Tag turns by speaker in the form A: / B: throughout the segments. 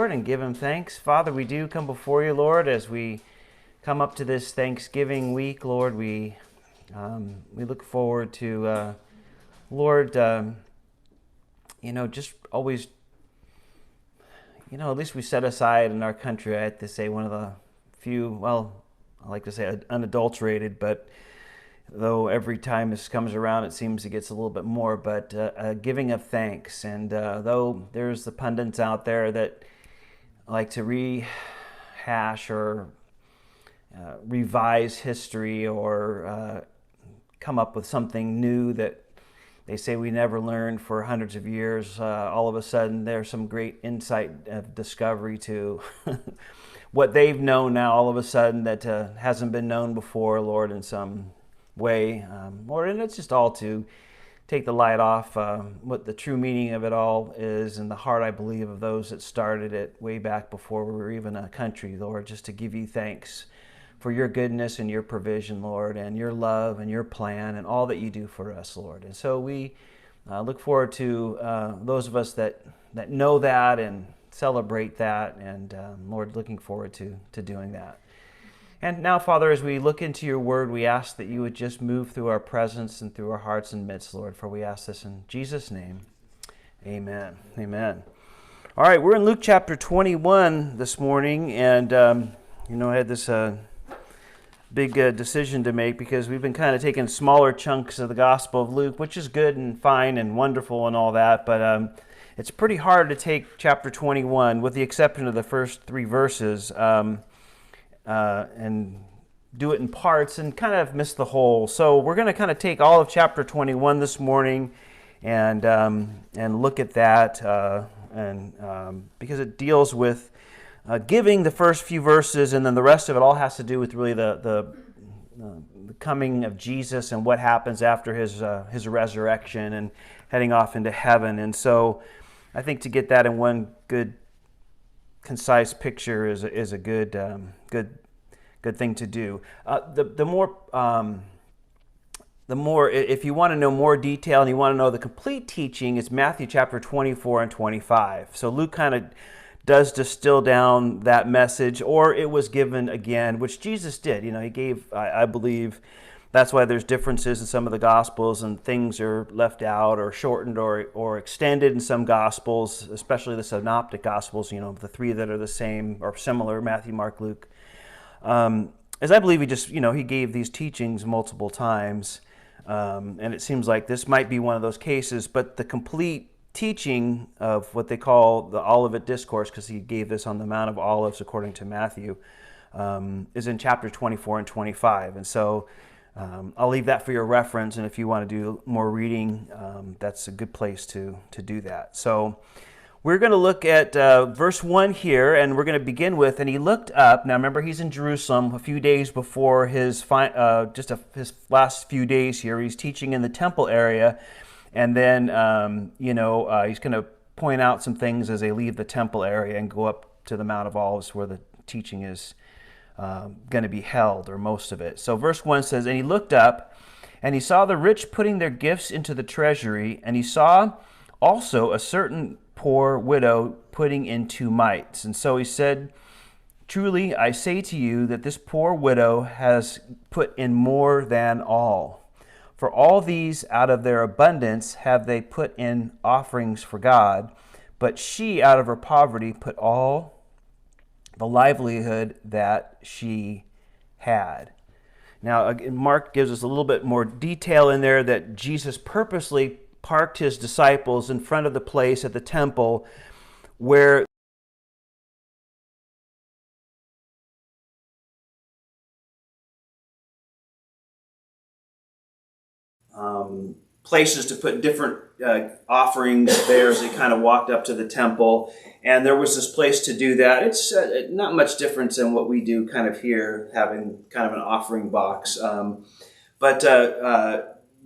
A: Lord, and give him thanks. Father, we do come before you, Lord, as we come up to this Thanksgiving week, Lord. We look forward to, Lord, just always, at least we set aside in our country, I have to say, one of the few, well, I like to say unadulterated, but though every time this comes around, it seems it gets a little bit more, but a giving of thanks. And though there's the pundits out there that like to rehash or revise history or come up with something new that they say we never learned for hundreds of years, all of a sudden there's some great insight of discovery to what they've known now all of a sudden that hasn't been known before, Lord, in some way, Lord, and it's just all to take the light off what the true meaning of it all is, and the heart, I believe, of those that started it way back before we were even a country, Lord, just to give you thanks for your goodness and your provision, Lord, and your love and your plan and all that you do for us, Lord. And so we look forward to those of us that know that and celebrate that, and Lord, looking forward to doing that. And now, Father, as we look into your word, we ask that you would just move through our presence and through our hearts and midst, Lord, for we ask this in Jesus' name. Amen. Amen. All right, we're in Luke chapter 21 this morning, and, I had this big decision to make because we've been kind of taking smaller chunks of the Gospel of Luke, which is good and fine and wonderful and all that, but it's pretty hard to take chapter 21, with the exception of the first three verses, and do it in parts and kind of miss the whole. So we're going to kind of take all of chapter 21 this morning and look at that because it deals with giving, the first few verses, and then the rest of it all has to do with really the coming of Jesus and what happens after his resurrection and heading off into heaven. And so I think to get that in one good concise picture is a good thing to do. The more, if you want to know more detail and you want to know the complete teaching, it's Matthew chapter 24 and 25. So Luke kind of does distill down that message, or it was given again, which Jesus did. He gave, I believe, that's why there's differences in some of the Gospels, and things are left out or shortened or extended in some Gospels, especially the Synoptic Gospels, the three that are the same or similar, Matthew, Mark, Luke. As I believe he gave these teachings multiple times, and it seems like this might be one of those cases, but the complete teaching of what they call the Olivet Discourse, because he gave this on the Mount of Olives according to Matthew, is in chapter 24 and 25. And so I'll leave that for your reference, and if you want to do more reading, that's a good place to do that. So we're going to look at verse 1 here, and we're going to begin with, and he looked up. Now remember, he's in Jerusalem a few days before his last few days here. He's teaching in the temple area, and then he's going to point out some things as they leave the temple area and go up to the Mount of Olives where the teaching is going to be held, or most of it. So verse 1 says, "And he looked up, and he saw the rich putting their gifts into the treasury, and he saw also a certain poor widow putting in 2 mites. And so he said, 'Truly I say to you that this poor widow has put in more than all. For all these out of their abundance have they put in offerings for God, but she out of her poverty put all the livelihood that she had.'" Now, Mark gives us a little bit more detail in there that Jesus purposely parked his disciples in front of the place at the temple where places to put different offerings there as they kind of walked up to the temple. And there was this place to do that. It's not much difference than what we do kind of here, having kind of an offering box. But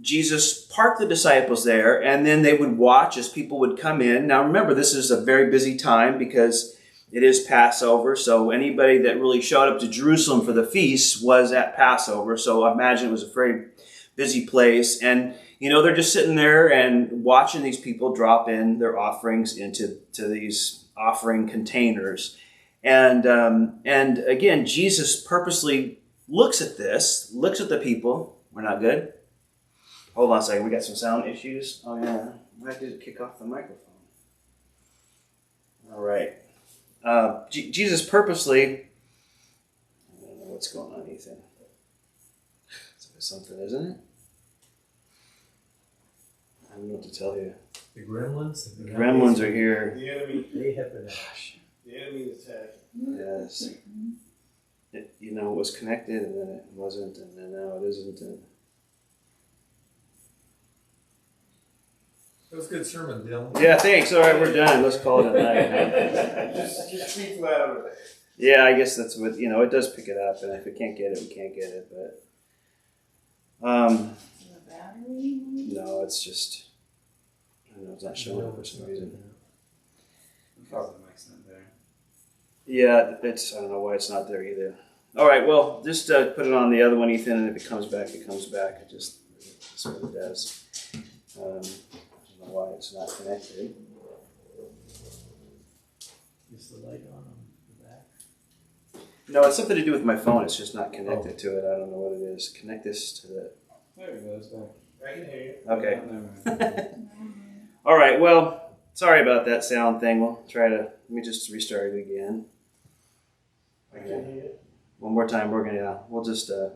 A: Jesus parked the disciples there, and then they would watch as people would come in. Now remember, this is a very busy time because it is Passover, so anybody that really showed up to Jerusalem for the feast was at Passover. So I imagine it was a very busy place. And, they're just sitting there and watching these people drop in their offerings into these offering containers. And again, Jesus purposely looks at this, looks at the people. We're not good? Hold on a second. We got some sound issues. Oh, yeah. I have to kick off the microphone. All right. Jesus purposely... I don't know what's going on, Ethan. It's something, isn't it? I don't know what to tell you.
B: The gremlins?
A: The gremlins are here.
C: The enemy.
B: They have been.
C: The enemy is attacking.
A: Yes. It was connected, and then it wasn't, and then now it isn't. And...
B: That was a good sermon, Dylan.
A: Yeah, thanks. All right, we're done. Let's call it a night.
C: Just speak flat over there.
A: Yeah, I guess that's what, it does pick it up, and if we can't get it, we can't get it, but... No, it's just... I don't know, it's not showing up for some reason.
C: Probably the mic's not there.
A: Yeah, I don't know why it's not there either. All right, well, just put it on the other one, Ethan, and if it comes back, it comes back. That's what it does. I don't know why it's not connected.
B: Is the light on the back?
A: No, it's something to do with my phone. It's just not connected to it. I don't know what it is. Connect this to the...
C: There it goes. I can hear you.
A: Okay. All right, well, sorry about that sound thing. Let me just restart it again.
C: I can hear you.
A: One more time, we'll just...
D: You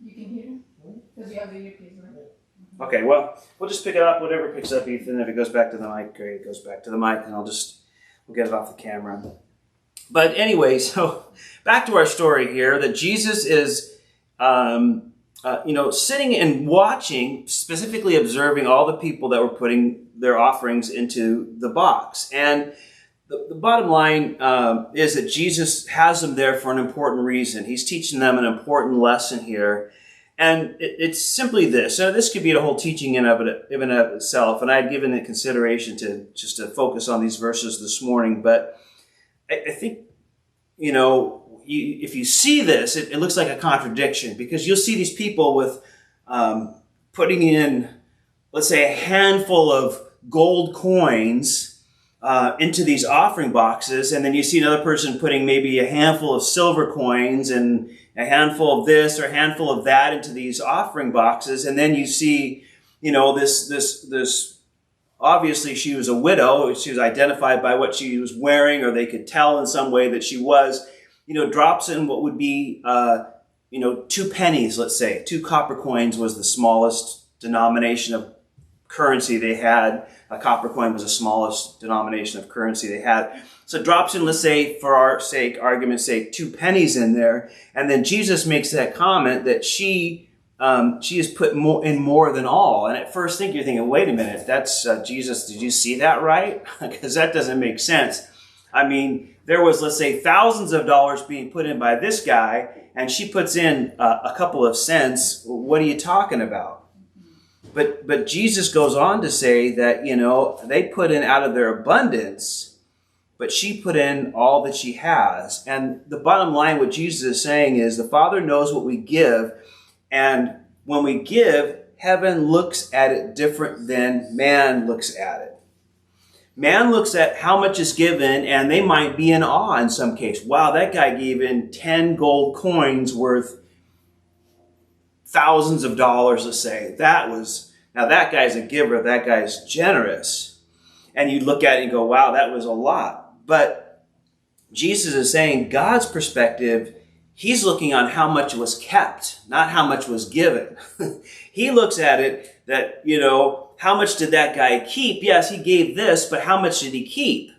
D: can hear? Because you have the earpiece, right?
A: Okay, well, we'll just pick it up. Whatever picks up, Ethan. If it goes back to the mic, great. It goes back to the mic, and we'll get it off the camera. But anyway, so back to our story here, that Jesus is... sitting and watching, specifically observing all the people that were putting their offerings into the box. And the bottom line is that Jesus has them there for an important reason. He's teaching them an important lesson here. And it's simply this. So this could be a whole teaching in and of itself. And I had given it consideration to focus on these verses this morning. But I think, if you see this, it looks like a contradiction, because you'll see these people with putting in, let's say, a handful of gold coins into these offering boxes, and then you see another person putting maybe a handful of silver coins and a handful of this or a handful of that into these offering boxes, and then you see, this. Obviously, she was a widow. She was identified by what she was wearing, or they could tell in some way that she was. Drops in what would be, 2 pennies, let's say. 2 copper coins was the smallest denomination of currency they had. A copper coin was the smallest denomination of currency they had. So it drops in, let's say, for our sake, argument's sake, 2 pennies in there. And then Jesus makes that comment that she has put more than all. And at first you're thinking, wait a minute, that's Jesus. Did you see that right? Because that doesn't make sense. I mean, there was, let's say, thousands of dollars being put in by this guy, and she puts in a couple of cents. What are you talking about? But Jesus goes on to say that, they put in out of their abundance, but she put in all that she has. And the bottom line, what Jesus is saying is, the Father knows what we give, and when we give, heaven looks at it different than man looks at it. Man looks at how much is given, and they might be in awe in some case. Wow, that guy gave in 10 gold coins worth thousands of dollars, let's say. Now that guy's a giver, that guy's generous. And you look at it and go, wow, that was a lot. But Jesus is saying, God's perspective, he's looking on how much was kept, not how much was given. He looks at it that, how much did that guy keep? Yes, he gave this, but how much did he keep?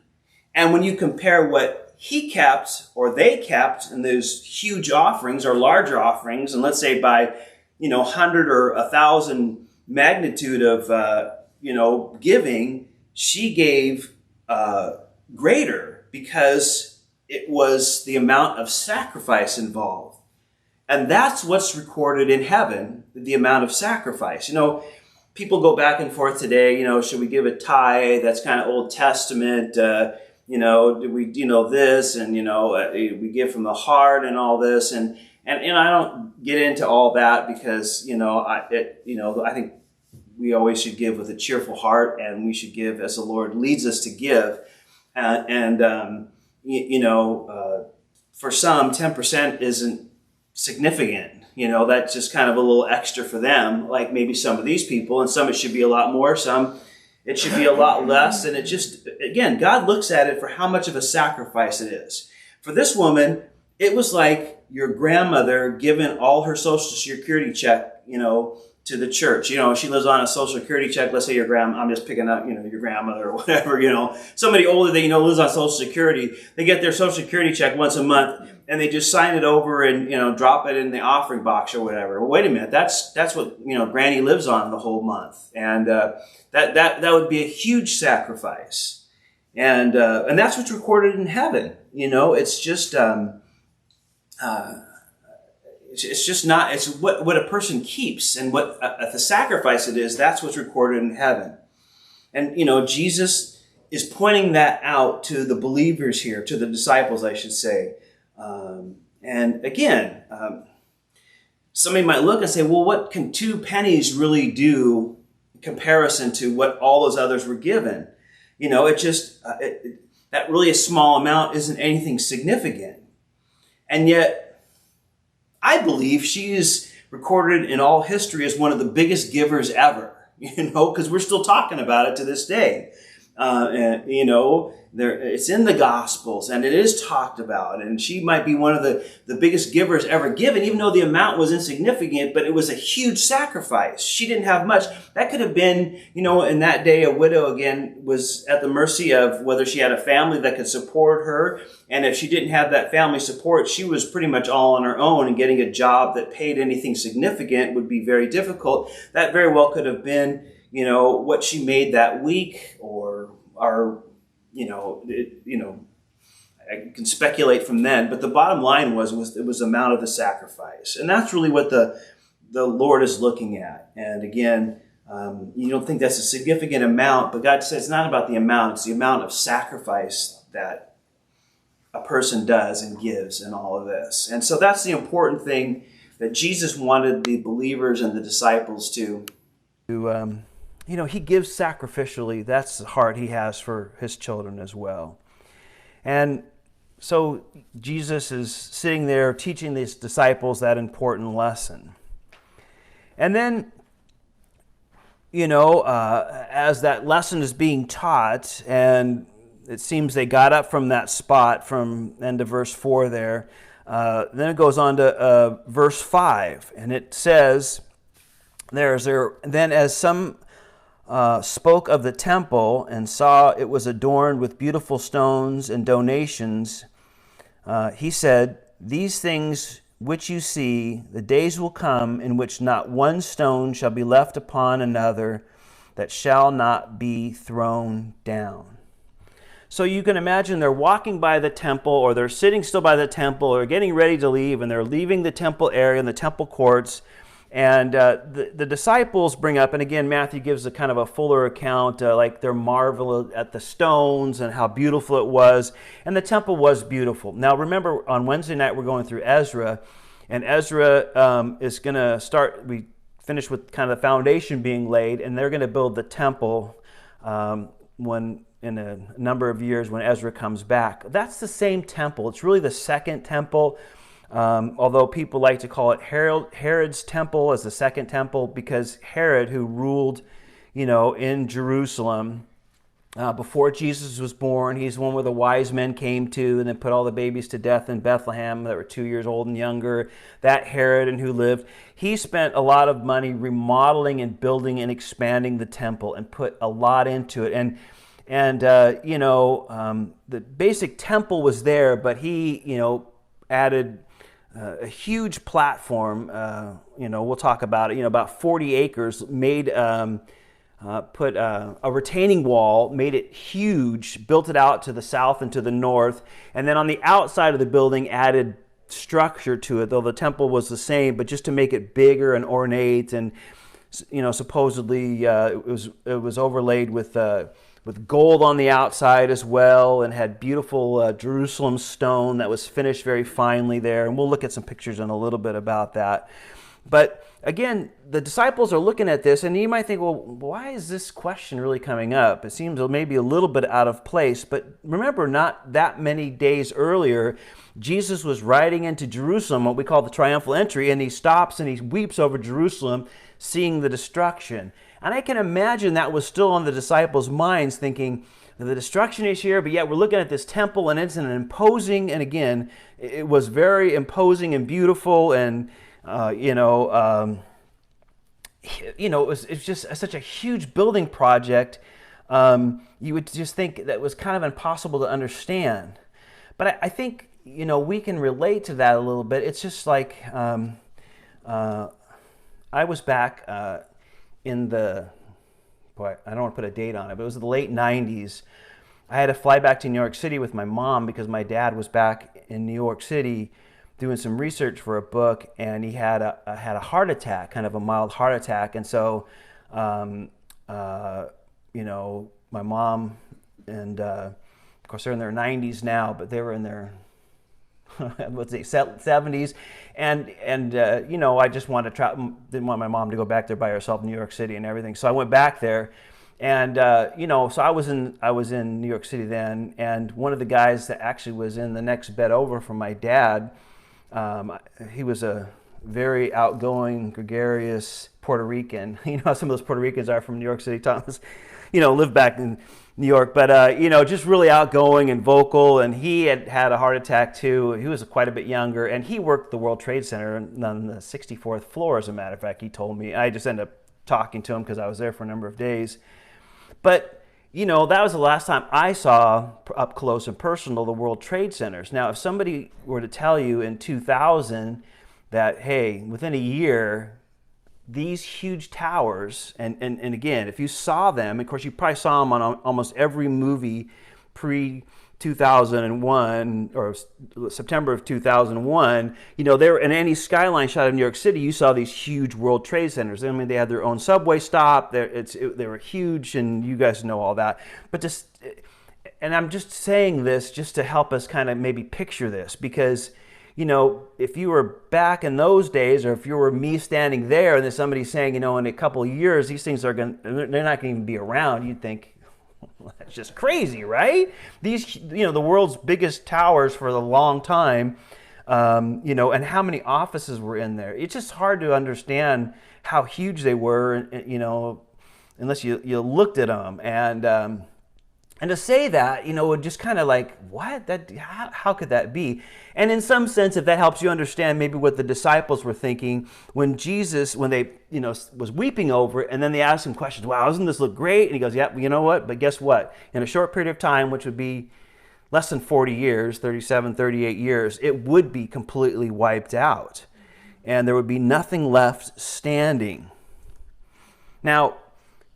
A: And when you compare what he kept or they kept in those huge offerings or larger offerings, and let's say by, 100 or 1,000 magnitude of, giving, she gave greater because it was the amount of sacrifice involved. And that's what's recorded in heaven, the amount of sacrifice. People go back and forth today, should we give a tithe? That's kind of Old Testament. Do we, this, and, we give from the heart and all this. And I don't get into all that because, I think we always should give with a cheerful heart, and we should give as the Lord leads us to give. For some, 10% isn't significant. That's just kind of a little extra for them, like maybe some of these people, and some it should be a lot more, some it should be a lot less. And it just, again, God looks at it for how much of a sacrifice it is. For this woman, it was like your grandmother giving all her Social Security check, to the church. She lives on a Social Security check. Let's say I'm just picking up, your grandmother or whatever, somebody older that, lives on Social Security. They get their Social Security check once a month and they just sign it over and, drop it in the offering box or whatever. Well, wait a minute. That's what, Granny lives on the whole month. And, that would be a huge sacrifice. And that's what's recorded in heaven. It's just, it's just not, it's what a person keeps, and what the sacrifice it is, that's what's recorded in heaven. And, Jesus is pointing that out to the believers here, to the disciples, I should say. And again, somebody might look and say, well, what can 2 pennies really do in comparison to what all those others were given? That really a small amount isn't anything significant. And yet, I believe she is recorded in all history as one of the biggest givers ever, because we're still talking about it to this day. It's in the Gospels and it is talked about, and she might be one of the biggest givers ever given, even though the amount was insignificant, but it was a huge sacrifice. She didn't have much. That could have been, in that day, a widow, again, was at the mercy of whether she had a family that could support her. And if she didn't have that family support, she was pretty much all on her own, and getting a job that paid anything significant would be very difficult. That very well could have been, what she made that week, or I can speculate from then, but the bottom line was it was the amount of the sacrifice. And that's really what the Lord is looking at. And again, you don't think that's a significant amount, but God says it's not about the amount, it's the amount of sacrifice that a person does and gives in all of this. And so that's the important thing that Jesus wanted the believers and the disciples to he gives sacrificially. That's the heart he has for his children as well. And so Jesus is sitting there teaching these disciples that important lesson. And then, as that lesson is being taught, and it seems they got up from that spot from end of verse 4 there, then it goes on to verse 5, and it says, then as some spoke of the temple and saw it was adorned with beautiful stones and donations, he said, "These things which you see, the days will come in which not one stone shall be left upon another that shall not be thrown down." So you can imagine they're walking by the temple, or they're sitting still by the temple, or getting ready to leave, and they're leaving the temple area and the temple courts. And the disciples bring up, and again, Matthew gives a kind of a fuller account, like their marvel at the stones and how beautiful it was. And the temple was beautiful. Now, remember, on Wednesday night, we're going through Ezra. And Ezra is going to start, we finished with kind of the foundation being laid, and they're going to build the temple in a number of years when Ezra comes back. That's the same temple. It's really the second temple. Although people like to call it Herod's temple as the second temple, because Herod, who ruled, in Jerusalem before Jesus was born, he's one where the wise men came to and then put all the babies to death in Bethlehem that were 2 years old and younger. That Herod, and who lived, he spent a lot of money remodeling and building and expanding the temple and put a lot into it. And the basic temple was there, but he, added a huge platform, we'll talk about it, about 40 acres, made, put a retaining wall, made it huge, built it out to the south and to the north, and then on the outside of the building added structure to it, though the temple was the same, but just to make it bigger and ornate, and, supposedly it was overlaid with gold on the outside as well, and had beautiful Jerusalem stone that was finished very finely there. And we'll look at some pictures in a little bit about that. But again, the disciples are looking at this, and you might think, well, why is this question really coming up? It seems maybe a little bit out of place. But remember, not that many days earlier, Jesus was riding into Jerusalem, what we call the Triumphal Entry, and he stops and he weeps over Jerusalem, seeing the destruction. And I can imagine that was still on the disciples' minds, thinking, the destruction is here, but yet we're looking at this temple, and it's an imposing, and again, it was very imposing and beautiful, and it was just such a huge building project. You would just think that was kind of impossible to understand. But I think, we can relate to that a little bit. It's just like I was back in the, I don't want to put a date on it, but it was the late 90s. I had to fly back to New York City with my mom because my dad was back in New York City doing some research for a book, and he had a heart attack, kind of a mild heart attack. And so, my mom and, of course, they're in their 90s now, but they were in their, 70s. And I just wanted to didn't want my mom to go back there by herself in New York City and everything. So I went back there. And, so I was in New York City then, and one of the guys that actually was in the next bed over from my dad, he was a very outgoing, gregarious Puerto Rican. You know how some of those Puerto Ricans are from New York City, Thomas, lived back in New York, but, just really outgoing and vocal, and he had a heart attack too. He was quite a bit younger, and he worked the World Trade Center on the 64th floor, as a matter of fact, he told me. I just ended up talking to him because I was there for a number of days. But, that was the last time I saw up close and personal the World Trade Centers. Now, if somebody were to tell you in 2000 that, hey, within a year, these huge towers, and again, if you saw them, of course, you probably saw them on almost every movie pre-2001 or September of 2001, they were in any skyline shot of New York City, you saw these huge World Trade Centers. I mean, they had their own subway stop. They were huge, and you guys know all that. But and I'm just saying this just to help us kind of maybe picture this, because if you were back in those days, or if you were me standing there and then somebody saying, in a couple of years, these things they're not going to even be around, you'd think, well, that's just crazy, right? These, the world's biggest towers for a long time, and how many offices were in there. It's just hard to understand how huge they were, unless you looked at them. And to say that, would just kind of like, what? How could that be? And in some sense, if that helps you understand maybe what the disciples were thinking when Jesus, when they, was weeping over it, and then they asked him questions. Wow, doesn't this look great? And he goes, yeah, you know what? But guess what? In a short period of time, which would be less than 40 years, 37, 38 years, it would be completely wiped out. And there would be nothing left standing. Now,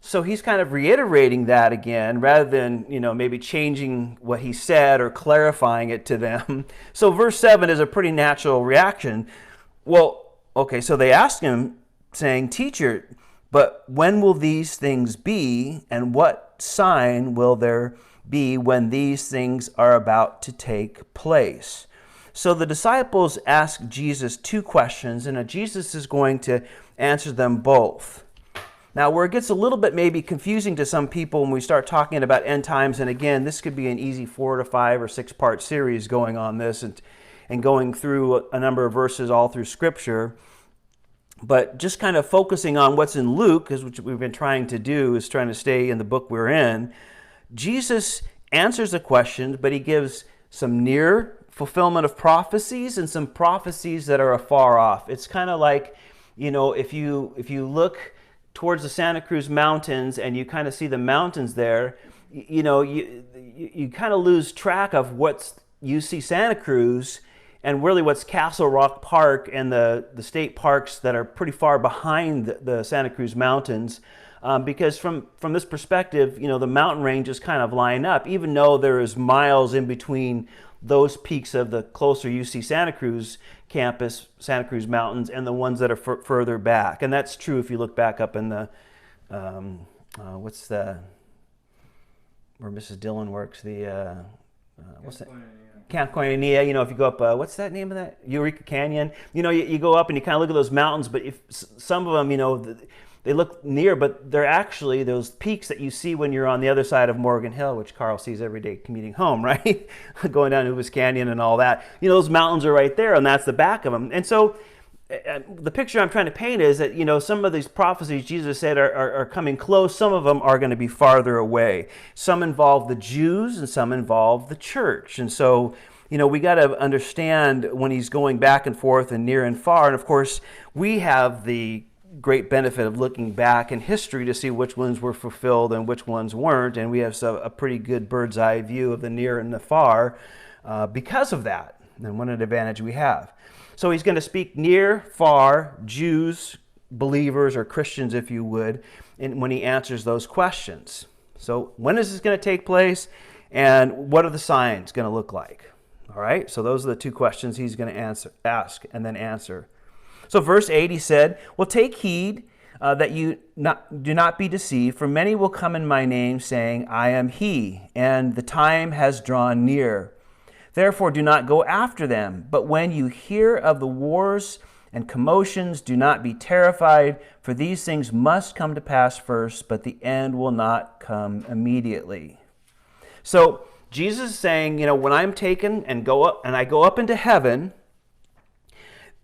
A: so he's kind of reiterating that again, rather than, maybe changing what he said or clarifying it to them. So verse 7 is a pretty natural reaction. Well, okay, so they asked him, saying, "Teacher, but when will these things be, and what sign will there be when these things are about to take place?" So the disciples ask Jesus two questions, and Jesus is going to answer them both. Now, where it gets a little bit maybe confusing to some people when we start talking about end times, and again, this could be an easy 4 to 5 or 6 part series going on this and going through a number of verses all through Scripture. But just kind of focusing on what's in Luke, which we've been trying to do, is trying to stay in the book we're in. Jesus answers the questions, but he gives some near fulfillment of prophecies and some prophecies that are afar off. It's kind of like, if you look towards the Santa Cruz Mountains and you kind of see the mountains there, you kind of lose track of what's UC Santa Cruz and really what's Castle Rock Park and the state parks that are pretty far behind the Santa Cruz Mountains. Because from this perspective, the mountain ranges kind of line up, even though there is miles in between those peaks of the closer UC Santa Cruz campus, Santa Cruz Mountains, and the ones that are further back. And that's true if you look back up in the, where Mrs. Dillon works, Camp Koinonia, if you go up, what's that name of that? Eureka Canyon. You go up and you kind of look at those mountains, but if some of them, they look near, but they're actually those peaks that you see when you're on the other side of Morgan Hill, which Carl sees every day commuting home, right? Going down Ubis Canyon and all that. Those mountains are right there, and that's the back of them. And so the picture I'm trying to paint is that, some of these prophecies Jesus said are coming close. Some of them are going to be farther away. Some involve the Jews and some involve the church. And so, we got to understand when he's going back and forth and near and far. And of course, we have the great benefit of looking back in history to see which ones were fulfilled and which ones weren't. And we have a pretty good bird's eye view of the near and the far because of that. And what an advantage we have. So he's going to speak near, far, Jews, believers, or Christians, if you would, when he answers those questions. So when is this going to take place, and what are the signs going to look like? All right, so those are the two questions he's going to ask and then answer. So verse 8, he said, "Well, take heed that you do not be deceived, for many will come in my name, saying, 'I am he,' and the time has drawn near. Therefore, do not go after them. But when you hear of the wars and commotions, do not be terrified, for these things must come to pass first, but the end will not come immediately." So Jesus is saying, when I'm taken and I go up into heaven,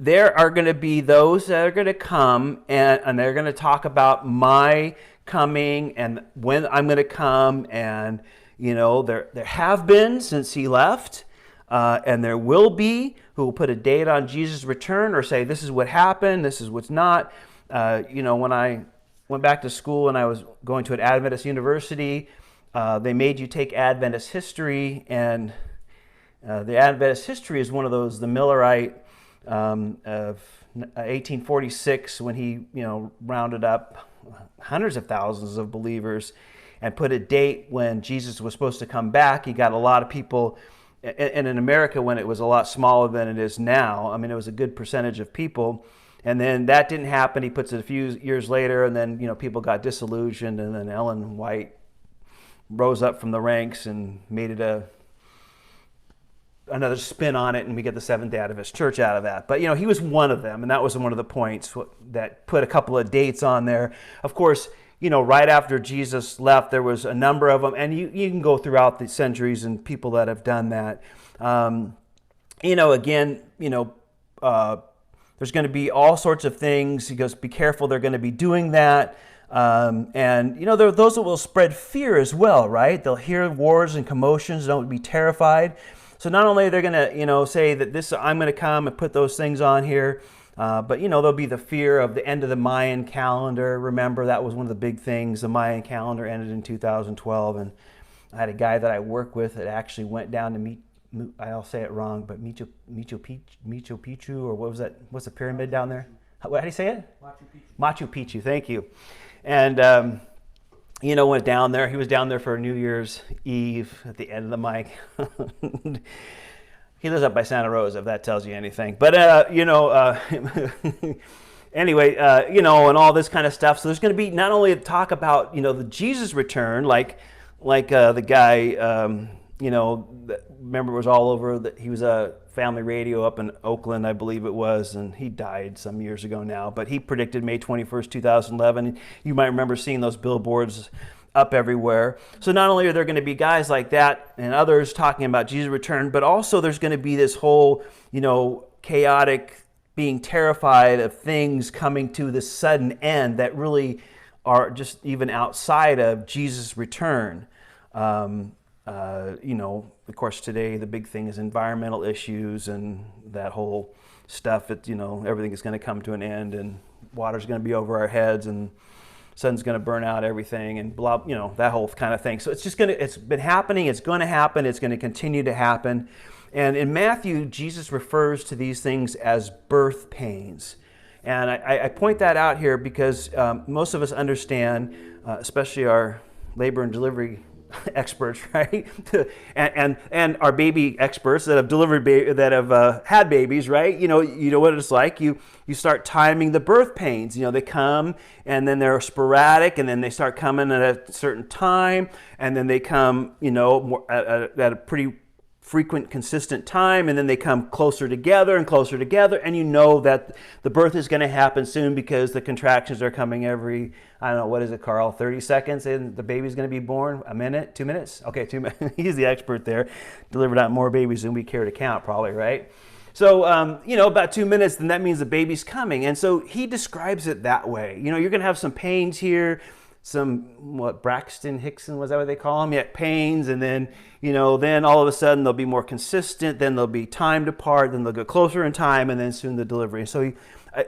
A: there are going to be those that are going to come and they're going to talk about my coming and when I'm going to come. And, there have been since he left. And there will be who will put a date on Jesus' return or say, this is what happened, this is what's not. When I went back to school and I was going to an Adventist university, they made you take Adventist history. And the Adventist history is one of those, the Millerite of 1846, when he, rounded up hundreds of thousands of believers and put a date when Jesus was supposed to come back. He got a lot of people. And in America, when it was a lot smaller than it is now, it was a good percentage of people. And then that didn't happen. He puts it a few years later, and then, people got disillusioned. And then Ellen White rose up from the ranks and made it another spin on it, and we get the Seventh-day Adventist Church out of that. But, he was one of them, and that was one of the points that put a couple of dates on there. Of course, right after Jesus left, there was a number of them, and you can go throughout the centuries and people that have done that. There's going to be all sorts of things. He goes, be careful, they're going to be doing that. There are those that will spread fear as well, right? They'll hear wars and commotions, don't be terrified. So not only are they going to, say that I'm going to come and put those things on here, but, there'll be the fear of the end of the Mayan calendar. Remember, that was one of the big things. The Mayan calendar ended in 2012. And I had a guy that I work with that actually went down to meet, I'll say it wrong, but Machu Picchu, or what was that? What's the pyramid down there? How do you say it? Machu Picchu, thank you. And, went down there. He was down there for New Year's Eve at the end of the Mayan calendar. He lives up by Santa Rosa, if that tells you anything. But, anyway, and all this kind of stuff. So there's going to be not only talk about, the Jesus return, like the guy, remember it was all over. He was a family radio up in Oakland, I believe it was, and he died some years ago now. But he predicted May 21st, 2011. You might remember seeing those billboards up everywhere. So not only are there going to be guys like that and others talking about Jesus' return, but also there's going to be this whole, chaotic, being terrified of things coming to this sudden end that really are just even outside of Jesus' return. Of course, today the big thing is environmental issues and that whole stuff that, everything is going to come to an end and water's going to be over our heads and sun's going to burn out everything and blah, that whole kind of thing. So it's been happening, it's going to happen, it's going to continue to happen. And in Matthew, Jesus refers to these things as birth pains. And I point that out here because most of us understand, especially our labor and delivery experts, right? and our baby experts that have had babies, right? You know what it's like. You start timing the birth pains. They come and then they're sporadic, and then they start coming at a certain time, and then they come, at a pretty frequent, consistent time, and then they come closer together and closer together, and you know that the birth is going to happen soon because the contractions are coming every, I don't know, what is it, Carl, 30 seconds, and the baby's going to be born? A minute? 2 minutes? Okay, 2 minutes. He's the expert there. Delivered out more babies than we care to count, probably, right? So, about 2 minutes, then that means the baby's coming. And so he describes it that way. You're going to have some pains here, Braxton Hickson, was that what they call them? Yeah, pains, and then, then all of a sudden they'll be more consistent, then they'll be timed apart, then they'll get closer in time, and then soon the delivery. So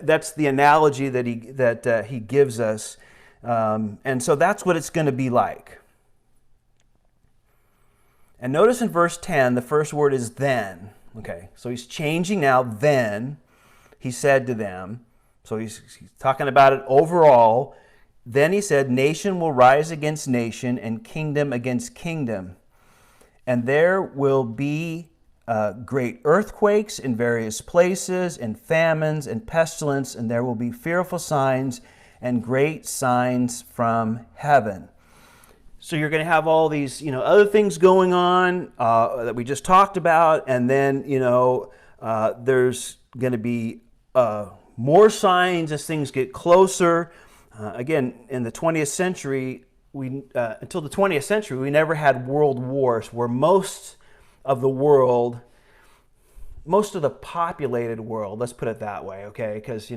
A: that's the analogy that he gives us. And so that's what it's going to be like. And notice in verse 10, the first word is then. Okay, so he's changing now. Then he said to them, so he's talking about it overall. Then he said, nation will rise against nation and kingdom against kingdom. And there will be great earthquakes in various places, and famines and pestilence, and there will be fearful signs and great signs from heaven. So you're going to have all these, other things going on that we just talked about, and then, there's going to be more signs as things get closer. Again, in the 20th century, until the 20th century, we never had world wars where most of the populated world, let's put it that way, okay, because,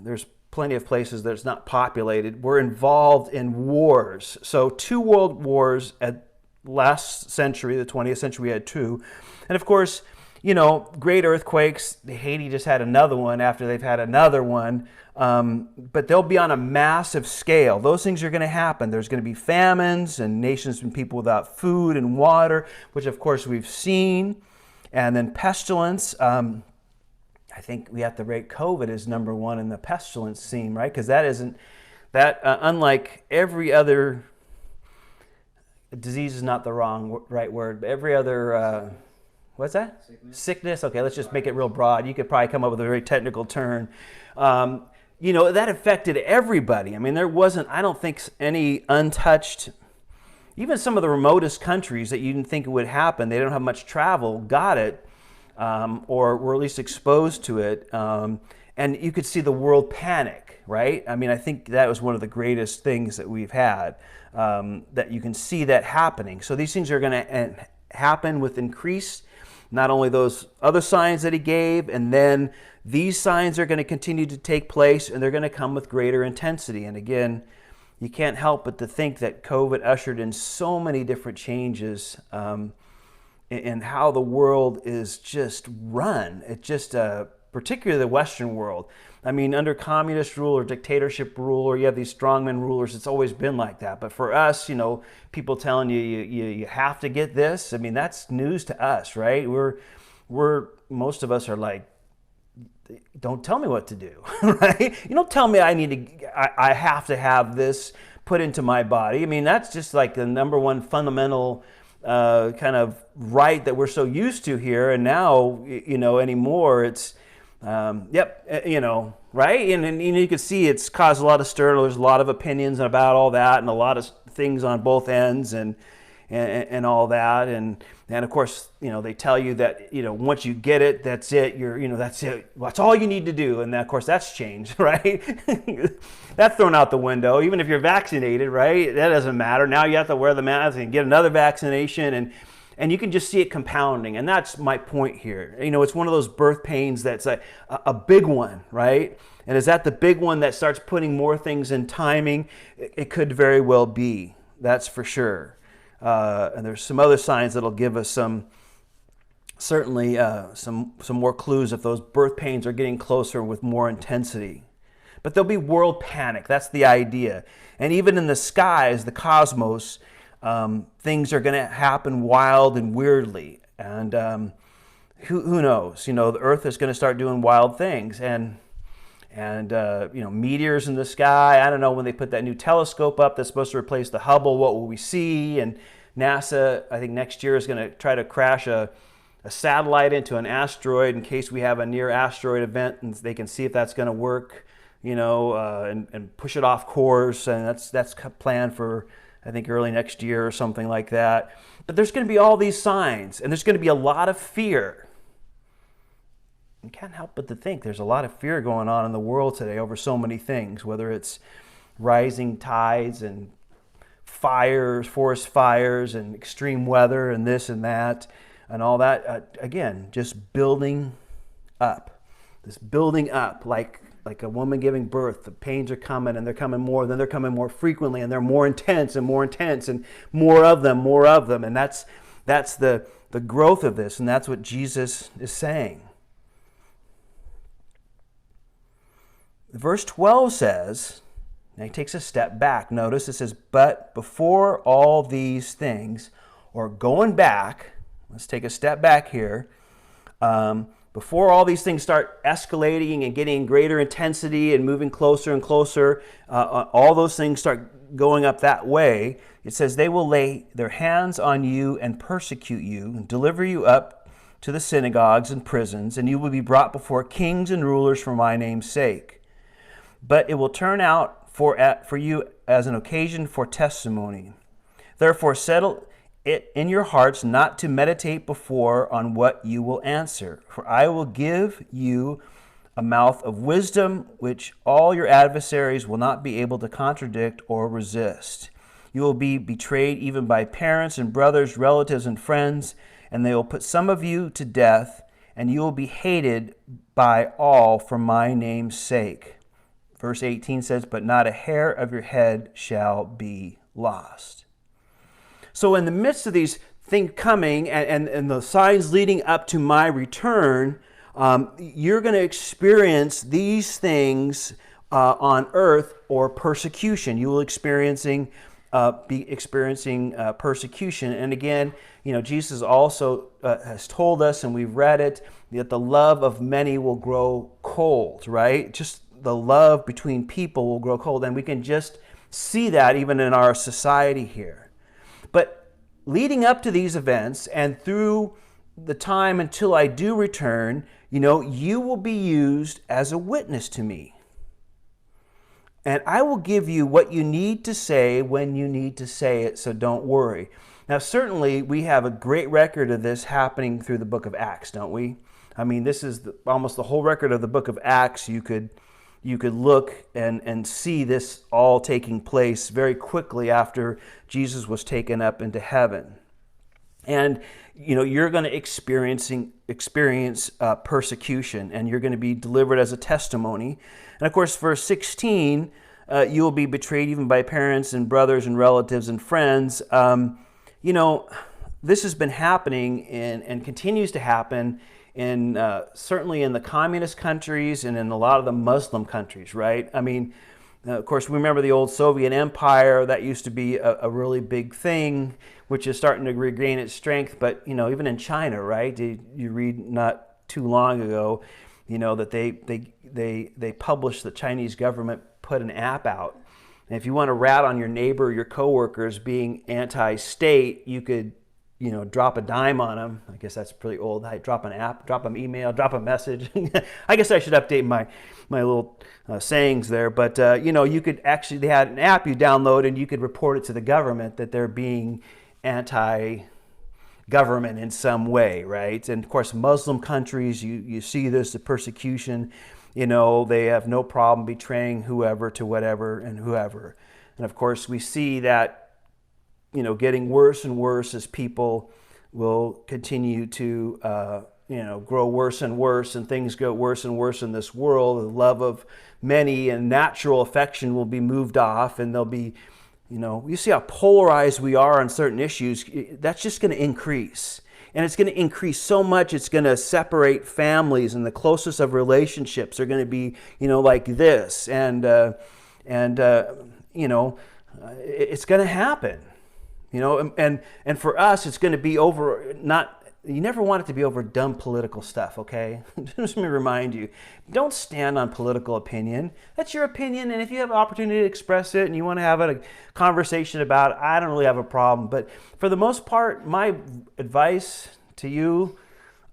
A: there's plenty of places that's not populated, were involved in wars. So 2 world wars at last century, the 20th century, we had 2. And of course, great earthquakes. Haiti just had another one after they've had another one. But they'll be on a massive scale. Those things are going to happen. There's going to be famines and nations and people without food and water, which of course we've seen. And then pestilence. I think we have to rate COVID as number 1 in the pestilence scene, right? Because unlike every other disease is not the right word, but every other, what's that? Sickness. Okay, let's just make it real broad. You could probably come up with a very technical term. That affected everybody. I mean, there wasn't, I don't think, any untouched, even some of the remotest countries that you didn't think it would happen, they don't have much travel, got it. Or were at least exposed to it. And you could see the world panic, right? I mean, I think that was one of the greatest things that we've had, that you can see that happening. So these things are going to happen with increased, not only those other signs that he gave, and then these signs are going to continue to take place, and they're going to come with greater intensity. And again, you can't help but to think that COVID ushered in so many different changes, and how the world is just run. It's just, particularly the Western world. I mean, under communist rule or dictatorship rule, or you have these strongman rulers, it's always been like that. But for us, people telling you have to get this, I mean, that's news to us, right? Most of us are like, don't tell me what to do, right? You don't tell me I have to have this put into my body. I mean, that's just like the number one fundamental kind of right that we're so used to here, and now anymore it's right, and you can see it's caused a lot of stir. There's a lot of opinions about all that, and a lot of things on both ends, and all that, and of course they tell you that once you get it, that's it. That's it. That's all you need to do, and of course that's changed, right? That's thrown out the window. Even if you're vaccinated, right? That doesn't matter. Now you have to wear the mask and get another vaccination, and you can just see it compounding. And that's my point here. It's one of those birth pains that's a big one, right? And is that the big one that starts putting more things in timing? It could very well be. That's for sure. And there's some other signs that'll give us some more clues if those birth pains are getting closer with more intensity. But there'll be world panic. That's the idea. And even in the skies, the cosmos, things are going to happen wild and weirdly. And who knows? The Earth is going to start doing wild things. And meteors in the sky. I don't know, when they put that new telescope up that's supposed to replace the Hubble, what will we see? And NASA, I think next year, is going to try to crash a satellite into an asteroid in case we have a near asteroid event, and they can see if that's going to work, and push it off course. And that's planned for I think early next year or something like that. But there's going to be all these signs, and there's going to be a lot of fear. You can't help but to think there's a lot of fear going on in the world today over so many things, whether it's rising tides and fires, forest fires, and extreme weather, and this and that, and all that. Again, just building up. This building up, like a woman giving birth. The pains are coming, and they're coming more, then they're coming more frequently, and they're more intense, and more of them. And that's the growth of this, and that's what Jesus is saying. Verse 12 says, now he takes a step back. Notice it says, but before all these things, or going back, let's take a step back here. Before all these things start escalating and getting greater intensity and moving closer and closer, all those things start going up that way, it says they will lay their hands on you and persecute you and deliver you up to the synagogues and prisons, and you will be brought before kings and rulers for my name's sake. But it will turn out for you as an occasion for testimony. Therefore settle it in your hearts not to meditate before on what you will answer. For I will give you a mouth of wisdom, which all your adversaries will not be able to contradict or resist. You will be betrayed even by parents and brothers, relatives and friends, and they will put some of you to death, and you will be hated by all for my name's sake. Verse 18 says, but not a hair of your head shall be lost. So in the midst of these things coming and the signs leading up to my return, you're going to experience these things on earth or persecution. You will be experiencing persecution. And again, Jesus also has told us, and we've read it, that the love of many will grow cold, right? Just the love between people will grow cold. And we can just see that even in our society here. But leading up to these events and through the time until I do return, you will be used as a witness to me. And I will give you what you need to say when you need to say it, so don't worry. Now, certainly, we have a great record of this happening through the book of Acts, don't we? I mean, this is almost the whole record of the book of Acts. You could look and see this all taking place very quickly after Jesus was taken up into heaven. And, you're going to experience persecution, and you're going to be delivered as a testimony. And of course, verse 16, you will be betrayed even by parents and brothers and relatives and friends. This has been happening and continues to happen certainly in the communist countries and in a lot of the Muslim countries, right? I mean, of course, we remember the old Soviet Empire. That used to be a really big thing, which is starting to regain its strength. But, even in China, right? You read not too long ago, that they published, the Chinese government put an app out. And if you want to rat on your neighbor or your coworkers being anti-state, you could drop a dime on them. I guess that's pretty old. I drop an app, drop an email, drop a message. I guess I should update my little sayings there. But, you could actually, they had an app you download and you could report it to the government that they're being anti-government in some way, right? And of course, Muslim countries, you see this, the persecution, they have no problem betraying whoever to whatever and whoever. And of course, we see that getting worse and worse as people will continue to, grow worse and worse, and things go worse and worse in this world. The love of many and natural affection will be moved off, and there'll be, you see how polarized we are on certain issues. That's just going to increase. And it's going to increase so much, it's going to separate families, and the closest of relationships are going to be, like this. And it's going to happen. And for us, it's going to be over, you never want it to be over dumb political stuff, okay? Just let me remind you, don't stand on political opinion. That's your opinion, and if you have an opportunity to express it and you want to have a conversation about it, I don't really have a problem. But for the most part, my advice to you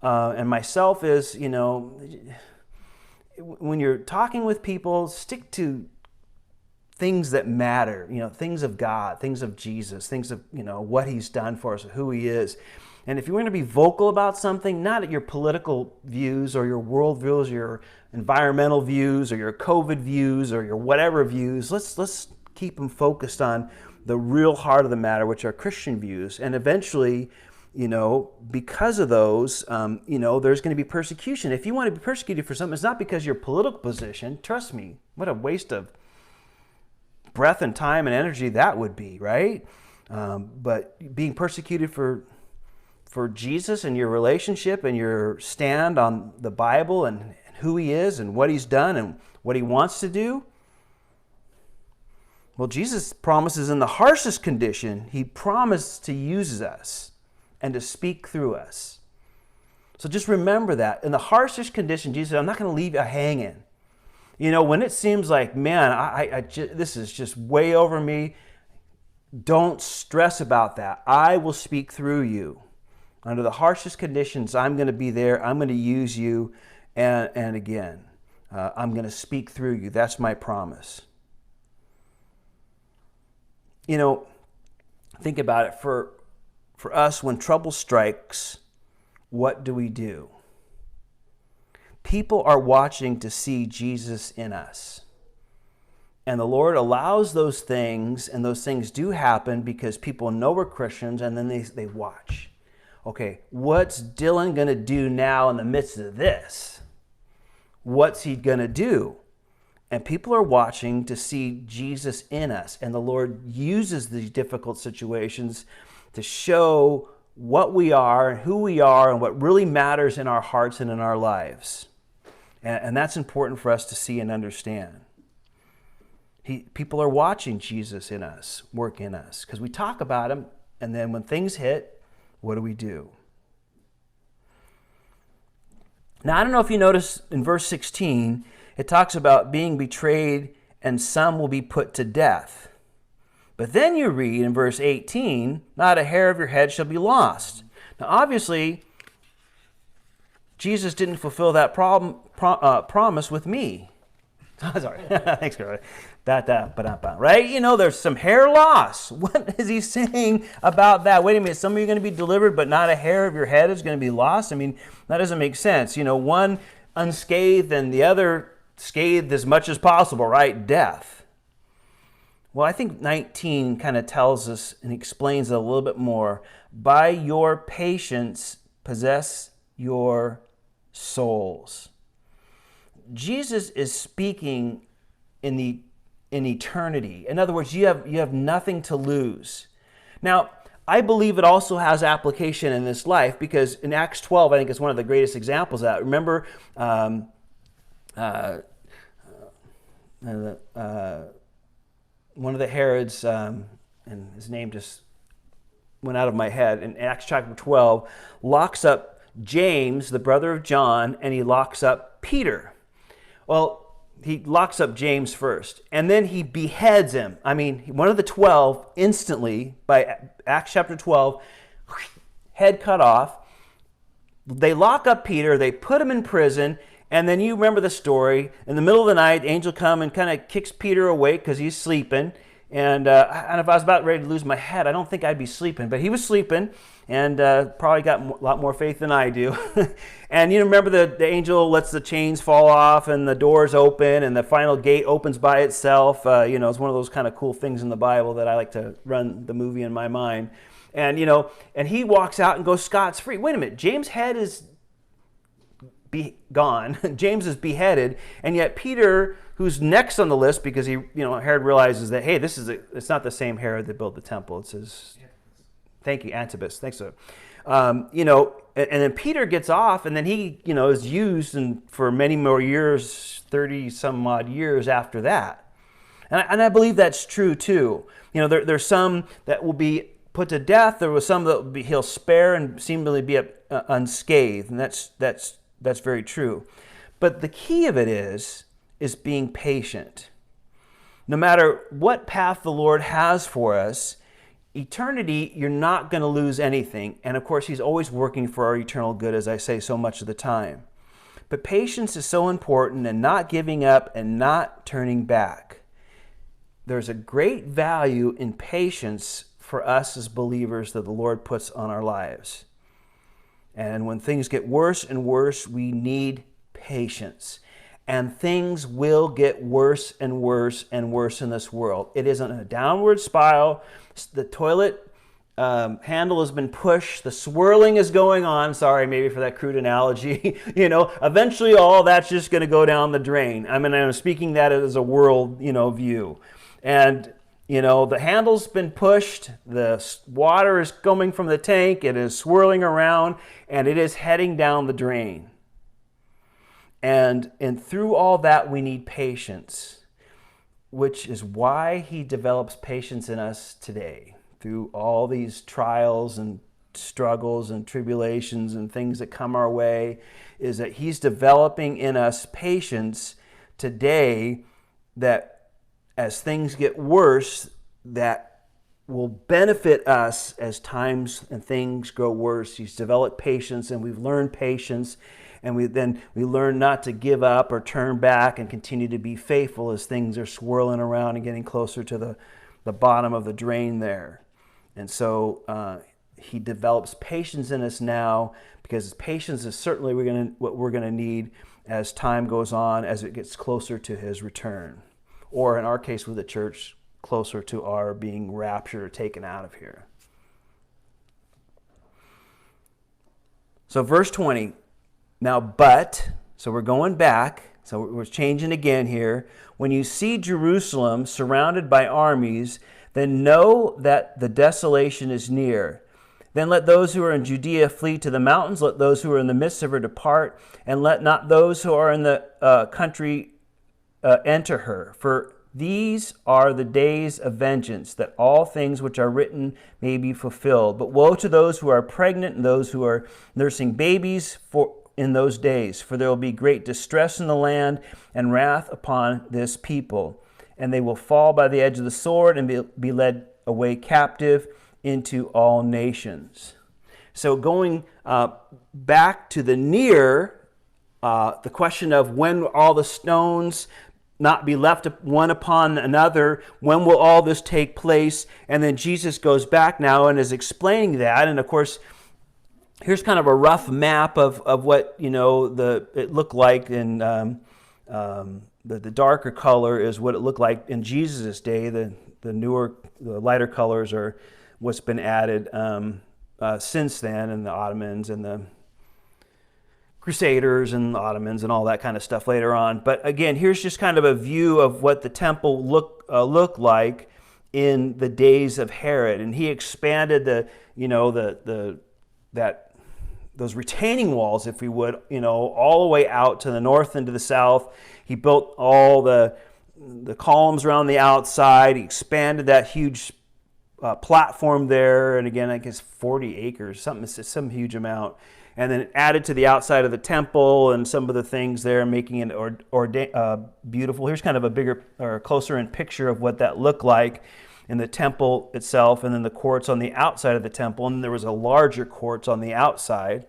A: and myself is, when you're talking with people, stick to things that matter, things of God, things of Jesus, things of, what he's done for us, who he is. And if you're going to be vocal about something, not your political views or your world views, your environmental views or your COVID views or your whatever views, let's keep them focused on the real heart of the matter, which are Christian views. And eventually, because of those, there's going to be persecution. If you want to be persecuted for something, it's not because of your political position. Trust me, what a waste of breath and time and energy that would be, right? But being persecuted for Jesus and your relationship and your stand on the Bible and who he is and what he's done and what he wants to do. Well, Jesus promises in the harshest condition, he promised to use us and to speak through us. So just remember that. In the harshest condition, Jesus said, I'm not going to leave you hanging. When it seems like, man, this is just way over me, don't stress about that. I will speak through you. Under the harshest conditions, I'm going to be there. I'm going to use you. And again, I'm going to speak through you. That's my promise. Think about it. For us, when trouble strikes, what do? People are watching to see Jesus in us. And the Lord allows those things, and those things do happen because people know we're Christians, and then they watch. Okay, what's Dylan going to do now in the midst of this? What's he going to do? And people are watching to see Jesus in us. And the Lord uses these difficult situations to show what we are and who we are and what really matters in our hearts and in our lives. And that's important for us to see and understand. People are watching Jesus in us, work in us, because we talk about him, and then when things hit, what do? Now, I don't know if you notice in verse 16, it talks about being betrayed and some will be put to death. But then you read in verse 18, not a hair of your head shall be lost. Now, obviously, Jesus didn't fulfill that promise with me. Sorry. Thanks, Carly. Right? There's some hair loss. What is he saying about that? Wait a minute. Some of you are going to be delivered, but not a hair of your head is going to be lost. I mean, that doesn't make sense. One unscathed and the other scathed as much as possible, right? Death. Well, I think 19 kind of tells us and explains it a little bit more. By your patience, possess your souls. Jesus is speaking in eternity. In other words, you have nothing to lose. Now, I believe it also has application in this life because in Acts 12, I think it's one of the greatest examples of that. Remember, one of the Herods, and his name just went out of my head, in Acts chapter 12, locks up James, the brother of John, and he locks up Peter. Well, he locks up James first, and then he beheads him. I mean, one of the 12 instantly, by Acts chapter 12, head cut off. They lock up Peter, they put him in prison, and then you remember the story. In the middle of the night, the angel comes and kind of kicks Peter awake because he's sleeping. And if I was about ready to lose my head, I don't think I'd be sleeping. But he was sleeping and probably got a lot more faith than I do. And you remember the angel lets the chains fall off and the doors open and the final gate opens by itself. It's one of those kind of cool things in the Bible that I like to run the movie in my mind. And, and he walks out and goes scot-free. Wait a minute, James' head is gone. James is beheaded. And yet Peter, who's next on the list because Herod realizes that, hey, it's not the same Herod that built the temple. It's his, thank you, Antipas. Thanks, sir. And then Peter gets off, and then he, is used for many more years, 30 some odd years after that. And I believe that's true too. There's some that will be put to death. There was some that he'll spare and seemingly be unscathed, and that's very true. But the key of it is being patient. No matter what path the Lord has for us, eternity, you're not going to lose anything. And of course, he's always working for our eternal good, as I say so much of the time. But patience is so important, and not giving up and not turning back. there's a great value in patience for us as believers that the Lord puts on our lives. And when things get worse and worse, we need patience. And things will get worse and worse and worse in this world. It is on a downward spiral. The toilet handle has been pushed. The swirling is going on. Sorry, maybe for that crude analogy. Eventually all that's just going to go down the drain. I mean, I'm speaking that as a world, view. And, the handle's been pushed. The water is coming from the tank. It is swirling around, and it is heading down the drain. And through all that, we need patience, which is why he develops patience in us today. Through all these trials and struggles and tribulations and things that come our way, is that he's developing in us patience today that as things get worse, that will benefit us as times and things grow worse. He's developed patience, and we've learned patience, and we learn not to give up or turn back and continue to be faithful as things are swirling around and getting closer to the bottom of the drain there. And so he develops patience in us now, because patience is certainly what we're going to need as time goes on, as it gets closer to his return. Or in our case with the church, closer to our being raptured or taken out of here. So verse 20, now so we're going back, so we're changing again here. When you see Jerusalem surrounded by armies, then know that the desolation is near. Then let those who are in Judea flee to the mountains, let those who are in the midst of her depart, and let not those who are in the country enter her. For these are the days of vengeance, that all things which are written may be fulfilled. But woe to those who are pregnant and those who are nursing babies in those days, for there will be great distress in the land and wrath upon this people. And they will fall by the edge of the sword and be led away captive into all nations. So going back to the near, the question of when all the stones not be left one upon another, when will all this take place? And then Jesus goes back now and is explaining that. And of course, here's kind of a rough map of what it looked like in the darker color is what it looked like in Jesus' day. The lighter colors are what's been added since then, and the Ottomans and the Crusaders and the Ottomans and all that kind of stuff later on. But again, here's just kind of a view of what the temple looked like in the days of Herod, and he expanded those retaining walls, if we would, all the way out to the north and to the south. He built all the columns around the outside. He expanded that huge platform there, and again, I guess 40 acres, some huge amount. And then added to the outside of the temple and some of the things there, making it beautiful. Here's kind of a bigger or closer in picture of what that looked like in the temple itself, and then the courts on the outside of the temple, and there was a larger courts on the outside.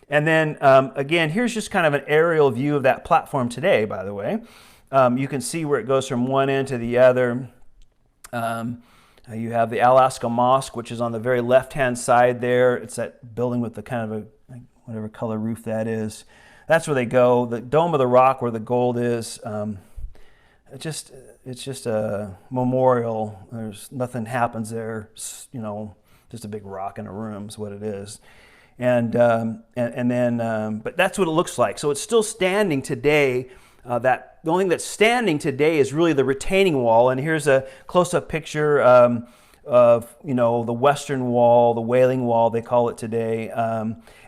A: And then again, here's just kind of an aerial view of that platform today, by the way. You can see where it goes from one end to the other. You have the Alaska Mosque, which is on the very left-hand side there. It's that building with the kind of whatever color roof that is. That's where they go. The Dome of the Rock, where the gold is. It's just a memorial. There's nothing happens there. Just a big rock in a room is what it is. And then, but that's what it looks like. So it's still standing today. The only thing that's standing today is really the retaining wall. And here's a close-up picture of the Western Wall, the Wailing Wall, they call it today.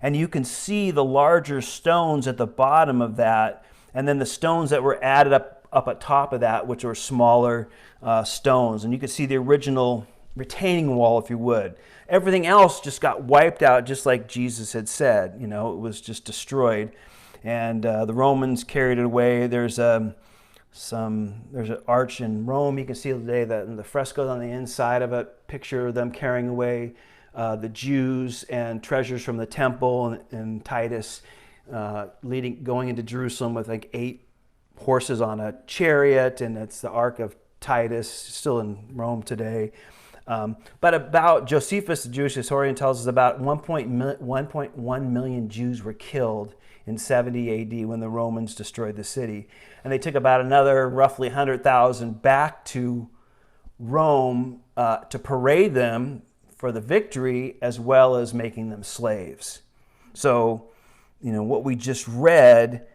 A: And you can see the larger stones at the bottom of that, and then the stones that were added up at top of that, which were smaller stones. And you can see the original retaining wall, if you would. Everything else just got wiped out, just like Jesus had said. It was just destroyed. And the Romans carried it away. There's an arch in Rome. You can see today that the frescoes on the inside of it picture them carrying away the Jews and treasures from the temple, and Titus going into Jerusalem with like 8 horses on a chariot, and it's the Ark of Titus, still in Rome today. But about Josephus, the Jewish historian, tells us about 1.1 million Jews were killed in 70 AD when the Romans destroyed the city. And they took about another roughly 100,000 back to Rome to parade them for the victory, as well as making them slaves. So, what we just read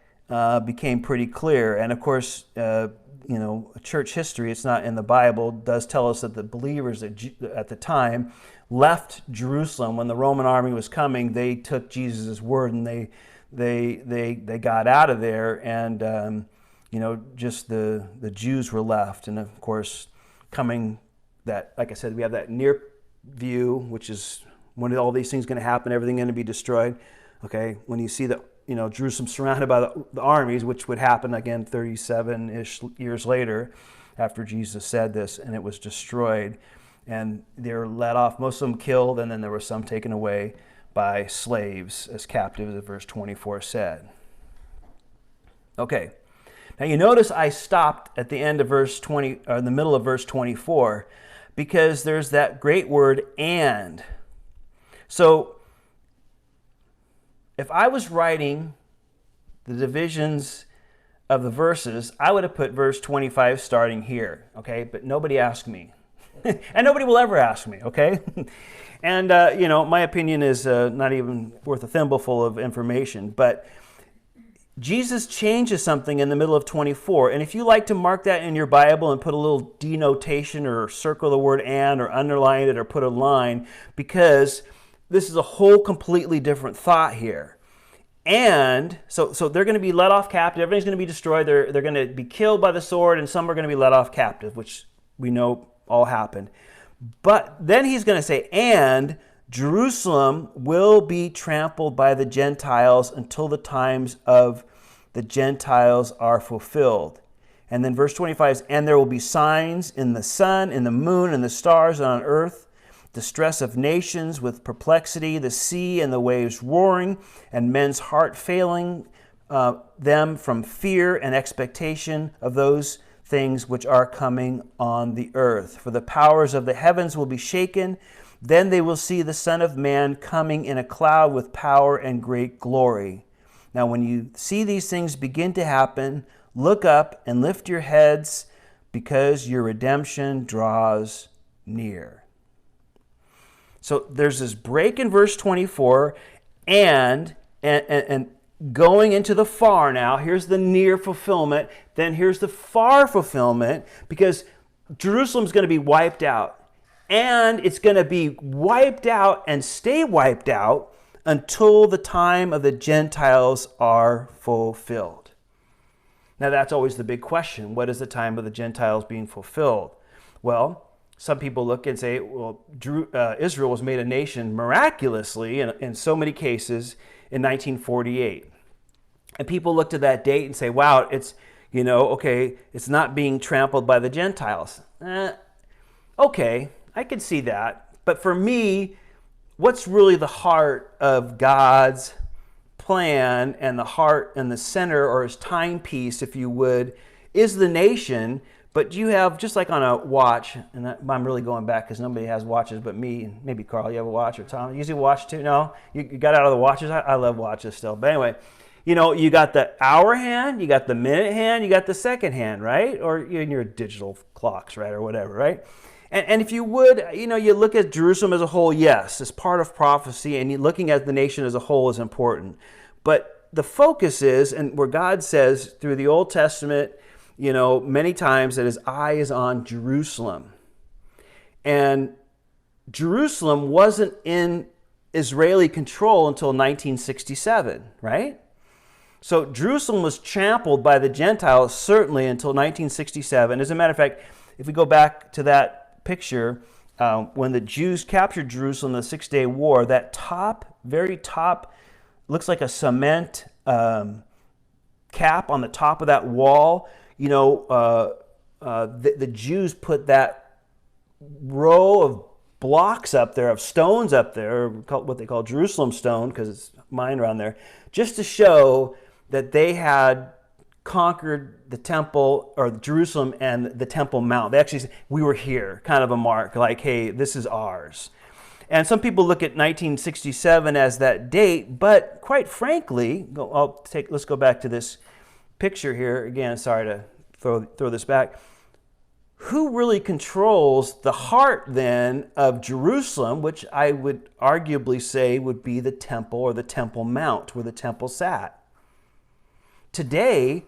A: became pretty clear. And of course, church history, it's not in the Bible, does tell us that the believers at the time left Jerusalem when the Roman army was coming. They took Jesus' word and they got out of there, and just the Jews were left. And of course, coming that, like I said, we have that near view, which is when all these things going to happen, everything going to be destroyed. Okay, when you see that Jerusalem surrounded by the armies, which would happen again 37-ish years later after Jesus said this, and it was destroyed, and they were let off, most of them killed, and then there were some taken away by slaves as captives, as verse 24 said. Okay, now you notice I stopped at the end of verse 20, or in the middle of verse 24, because there's that great word "and." So if I was writing the divisions of the verses, I would have put verse 25 starting here, okay? But nobody asked me. And nobody will ever ask me, okay? And, my opinion is not even worth a thimbleful of information. But Jesus changes something in the middle of 24. And if you like to mark that in your Bible and put a little denotation or circle the word "and" or underline it or put a line, because this is a whole completely different thought here. And so they're going to be let off captive. Everything's going to be destroyed. They're going to be killed by the sword, and some are going to be let off captive, which we know all happened. But then he's going to say, and Jerusalem will be trampled by the Gentiles until the times of the Gentiles are fulfilled. And then verse 25 is, and there will be signs in the sun, in the moon, and the stars, and on earth, distress of nations with perplexity, the sea and the waves roaring, and men's heart failing them from fear and expectation of those things which are coming on the earth. For the powers of the heavens will be shaken. Then they will see the Son of Man coming in a cloud with power and great glory. Now, when you see these things begin to happen, look up and lift your heads, because your redemption draws near. So there's this break in verse 24, and going into the far now. Here's the near fulfillment. Then here's the far fulfillment, because Jerusalem's going to be wiped out. And it's going to be wiped out and stay wiped out until the time of the Gentiles are fulfilled. Now that's always the big question. What is the time of the Gentiles being fulfilled? Well, some people look and say, well, Israel was made a nation miraculously in so many cases in 1948. And people look to that date and say, wow, it's not being trampled by the Gentiles. Okay, I could see that. But for me, what's really the heart of God's plan, and the heart and the center, or his timepiece, if you would, is the nation. But you have, just like on a watch, and I'm really going back because nobody has watches but me, and maybe Carl, you have a watch, or Tom, you use a watch too? No? You got out of the watches? I love watches still. But anyway, you got the hour hand, you got the minute hand, you got the second hand, right? Or in your digital clocks, right? Or whatever, right? And if you would, you look at Jerusalem as a whole, yes, it's part of prophecy, and looking at the nation as a whole is important. But the focus is, and where God says through the Old Testament, many times, that his eye is on Jerusalem. And Jerusalem wasn't in Israeli control until 1967, right? So Jerusalem was trampled by the Gentiles certainly until 1967. As a matter of fact, if we go back to that picture, when the Jews captured Jerusalem in the 6-day war, that top, very top, looks like a cement cap on the top of that wall. The Jews put that row of blocks up there, of stones up there, what they call Jerusalem stone, because it's mined around there, just to show that they had conquered the temple or Jerusalem and the Temple Mount. They actually said, we were here, kind of a mark, like, hey, this is ours. And some people look at 1967 as that date, but quite frankly, let's go back to this picture here. Again, sorry to throw this back. Who really controls the heart then of Jerusalem, which I would arguably say would be the temple or the Temple Mount where the temple sat? Today,